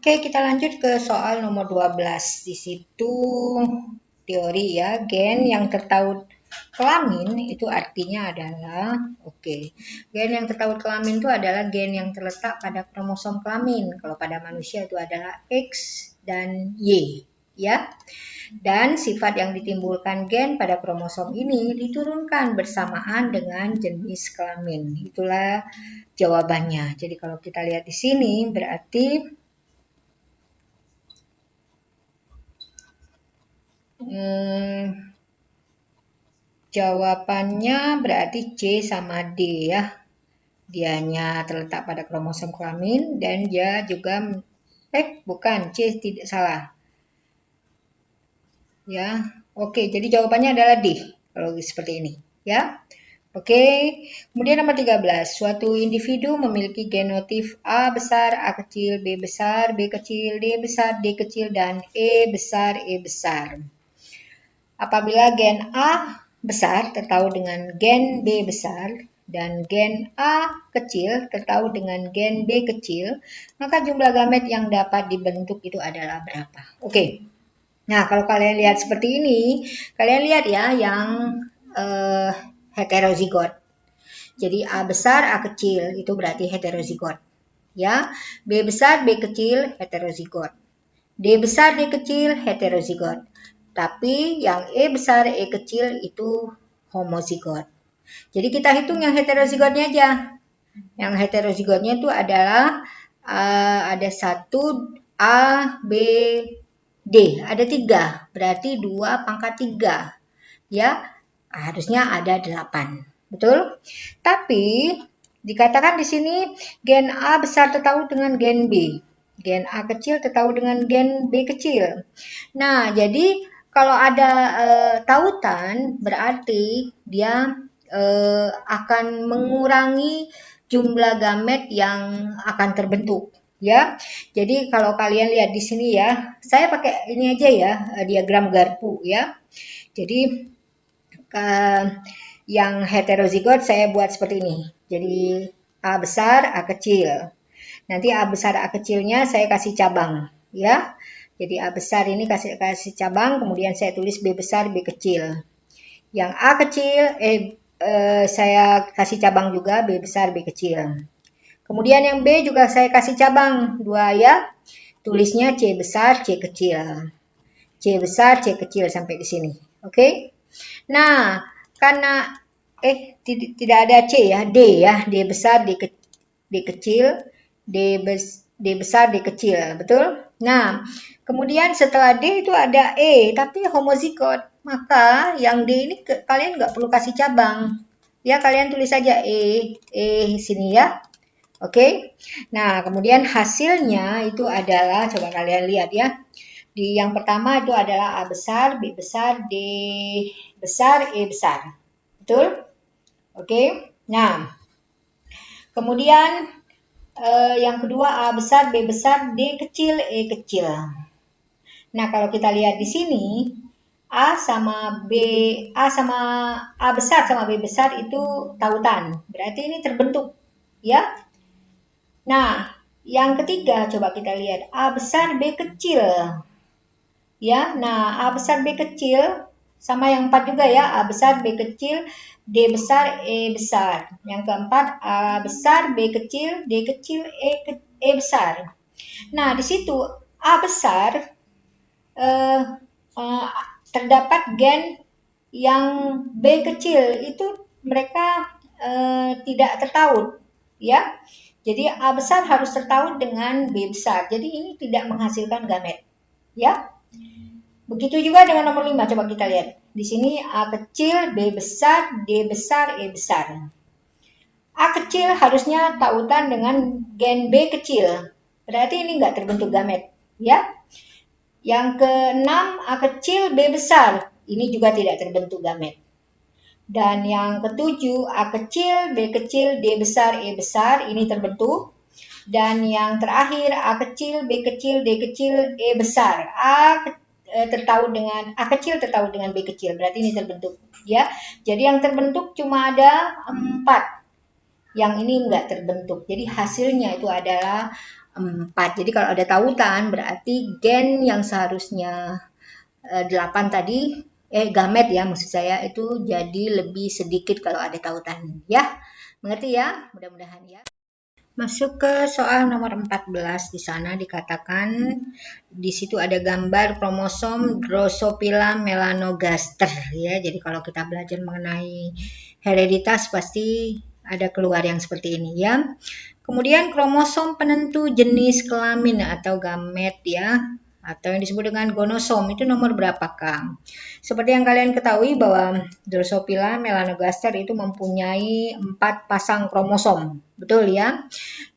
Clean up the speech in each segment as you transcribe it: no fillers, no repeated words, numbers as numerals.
Oke, kita lanjut ke soal nomor 12. Di situ teori ya, gen yang tertaut kelamin itu artinya adalah, gen yang tertaut kelamin itu adalah gen yang terletak pada kromosom kelamin. Kalau pada manusia itu adalah X dan Y, ya. Dan sifat yang ditimbulkan gen pada kromosom ini diturunkan bersamaan dengan jenis kelamin. Itulah jawabannya. Jadi kalau kita lihat di sini berarti jawabannya berarti C sama D ya. Dianya terletak pada kromosom kelamin dan dia juga bukan, C tidak salah. Ya. Oke, jadi jawabannya adalah D kalau seperti ini, ya. Oke, kemudian nomor 13. Suatu individu memiliki genotip A besar, A kecil, B besar, B kecil, D besar, D kecil, dan E besar, E besar. Apabila gen A besar tertaut dengan gen B besar dan gen A kecil tertaut dengan gen B kecil, maka jumlah gamet yang dapat dibentuk itu adalah berapa? Oke. Nah, kalau kalian lihat seperti ini, kalian lihat ya yang heterozigot. Jadi A besar, A kecil itu berarti heterozigot. Ya, B besar, B kecil heterozigot. D besar, D kecil heterozigot. Tapi yang E besar, E kecil itu homozigot. Jadi kita hitung yang heterozigotnya aja. Yang heterozigotnya itu adalah ada 1 A, B, D. Ada 3. Berarti 2 pangkat 3. Ya, harusnya ada 8. Betul? Tapi dikatakan di sini gen A besar tertaut dengan gen B. Gen A kecil tertaut dengan gen B kecil. Nah, jadi kalau ada tautan berarti dia akan mengurangi jumlah gamet yang akan terbentuk, ya. Jadi kalau kalian lihat di sini ya, saya pakai ini aja ya, diagram garpu ya. Jadi yang heterozigot saya buat seperti ini. Jadi A besar, A kecil. Nanti A besar, A kecilnya saya kasih cabang, ya. Jadi A besar ini kasih cabang, kemudian saya tulis B besar, B kecil. Yang A kecil, saya kasih cabang juga B besar, B kecil. Kemudian yang B juga saya kasih cabang 2 ya. Tulisnya C besar, C kecil. C besar, C kecil sampai di sini. Oke? Nah, karena tidak ada C ya, D ya. D besar, D kecil, D besar, D kecil. Betul? Nah, kemudian setelah D itu ada E, tapi homozigot. Maka yang D ini kalian nggak perlu kasih cabang. Ya, kalian tulis saja E sini ya. Oke. Nah, kemudian hasilnya itu adalah, coba kalian lihat ya. Di yang pertama itu adalah A besar, B besar, D besar, E besar. Betul? Oke. Nah, kemudian yang kedua A besar, B besar, D kecil, E kecil. Nah, kalau kita lihat di sini A besar sama B besar itu tautan. Berarti ini terbentuk, ya. Nah, yang ketiga coba kita lihat A besar, B kecil. Ya, nah A besar, B kecil sama yang 4 juga ya, A besar, B kecil, D besar, E besar. Yang keempat A besar, B kecil, D kecil, E besar. Nah, di situ A besar terdapat gen yang B kecil itu mereka tidak tertaut, ya. Jadi A besar harus tertaut dengan B besar. Jadi ini tidak menghasilkan gamet, ya. Begitu juga dengan nomor 5, coba kita lihat. Di sini A kecil, B besar, D besar, E besar. A kecil harusnya tautan dengan gen B kecil. Berarti ini nggak terbentuk gamet, ya. Yang ke-6 A kecil, B besar. Ini juga tidak terbentuk gamet. Dan yang ke-7 A kecil, B kecil, D besar, E besar. Ini terbentuk. Dan yang terakhir A kecil, B kecil, D kecil, E besar. A kecil tertaut dengan B kecil. Berarti ini terbentuk, ya. Jadi yang terbentuk cuma ada 4. Yang ini enggak terbentuk. Jadi hasilnya itu adalah 4. Jadi kalau ada tautan berarti gen yang seharusnya 8 tadi, gamet ya maksud saya, itu jadi lebih sedikit kalau ada tautan ya. Mengerti ya? Mudah-mudahan ya. Masuk ke soal nomor 14. Di sana dikatakan di situ ada gambar kromosom Drosophila melanogaster ya. Jadi kalau kita belajar mengenai hereditas pasti ada keluar yang seperti ini ya. Kemudian kromosom penentu jenis kelamin atau gamet ya, atau yang disebut dengan gonosom itu nomor berapakah? Seperti yang kalian ketahui bahwa Drosophila melanogaster itu mempunyai 4 pasang kromosom, betul ya?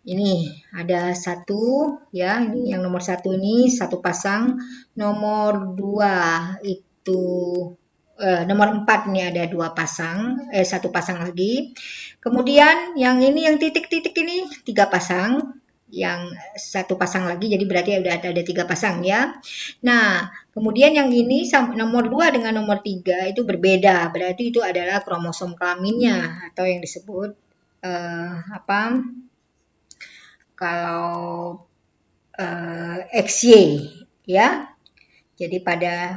Ini ada 1 ya, ini yang nomor 1 ini 1 pasang, nomor 2 itu nomor 4 ini ada 2 pasang, 1 pasang lagi. Kemudian yang ini yang titik-titik ini 3 pasang, yang 1 pasang lagi, jadi berarti udah ada 3 pasang ya. Nah, kemudian yang ini nomor 2 dengan nomor 3 itu berbeda, berarti itu adalah kromosom kelaminnya atau yang disebut kalau XY ya. Jadi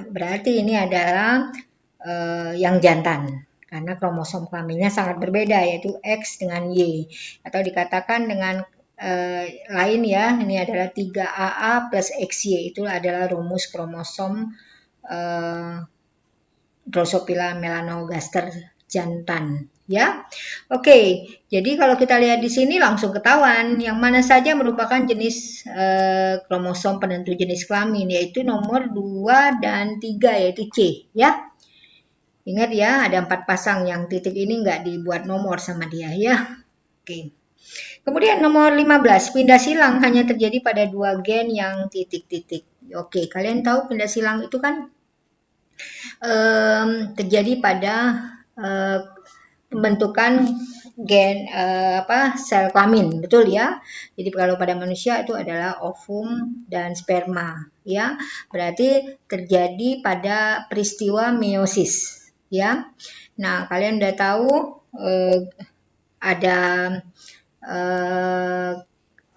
berarti ini adalah yang jantan karena kromosom kelaminnya sangat berbeda yaitu X dengan Y, atau dikatakan dengan lain ya, ini adalah 3AA plus XY, itu adalah rumus kromosom Drosophila melanogaster jantan ya. Oke, jadi kalau kita lihat di sini langsung ketahuan yang mana saja merupakan jenis kromosom penentu jenis kelamin, yaitu nomor 2 dan 3 yaitu C ya. Ingat ya, ada 4 pasang, yang titik ini nggak dibuat nomor sama dia ya. Oke. Kemudian nomor 15, pindah silang hanya terjadi pada 2 gen yang titik-titik. Oke, kalian tahu pindah silang itu kan terjadi pada pembentukan gen sel kelamin, betul ya. Jadi kalau pada manusia itu adalah ovum dan sperma ya. Berarti terjadi pada peristiwa meiosis ya. Nah, kalian udah tahu ada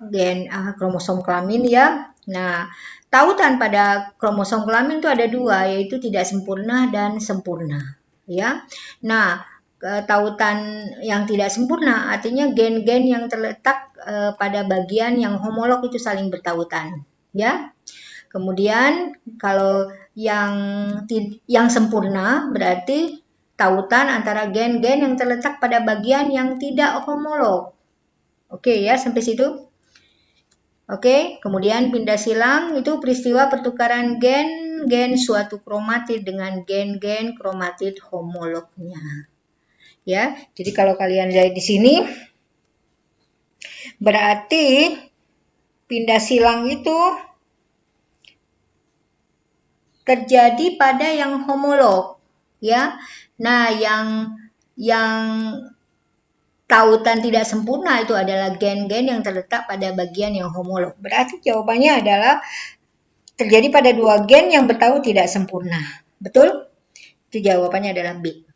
gen kromosom kelamin ya. Nah, tautan pada kromosom kelamin itu ada 2, yaitu tidak sempurna dan sempurna ya. Nah, tautan yang tidak sempurna artinya gen-gen yang terletak pada bagian yang homolog itu saling bertautan ya. Kemudian kalau yang sempurna berarti tautan antara gen-gen yang terletak pada bagian yang tidak homolog. Oke ya, sampai situ. Oke, kemudian pindah silang itu peristiwa pertukaran gen suatu kromatid dengan gen-gen kromatid homolognya. Ya, jadi kalau kalian lihat di sini berarti pindah silang itu terjadi pada yang homolog ya. Nah, yang tautan tidak sempurna itu adalah gen-gen yang terletak pada bagian yang homolog. Berarti jawabannya adalah terjadi pada 2 gen yang bertau tidak sempurna. Betul? Itu jawabannya adalah B.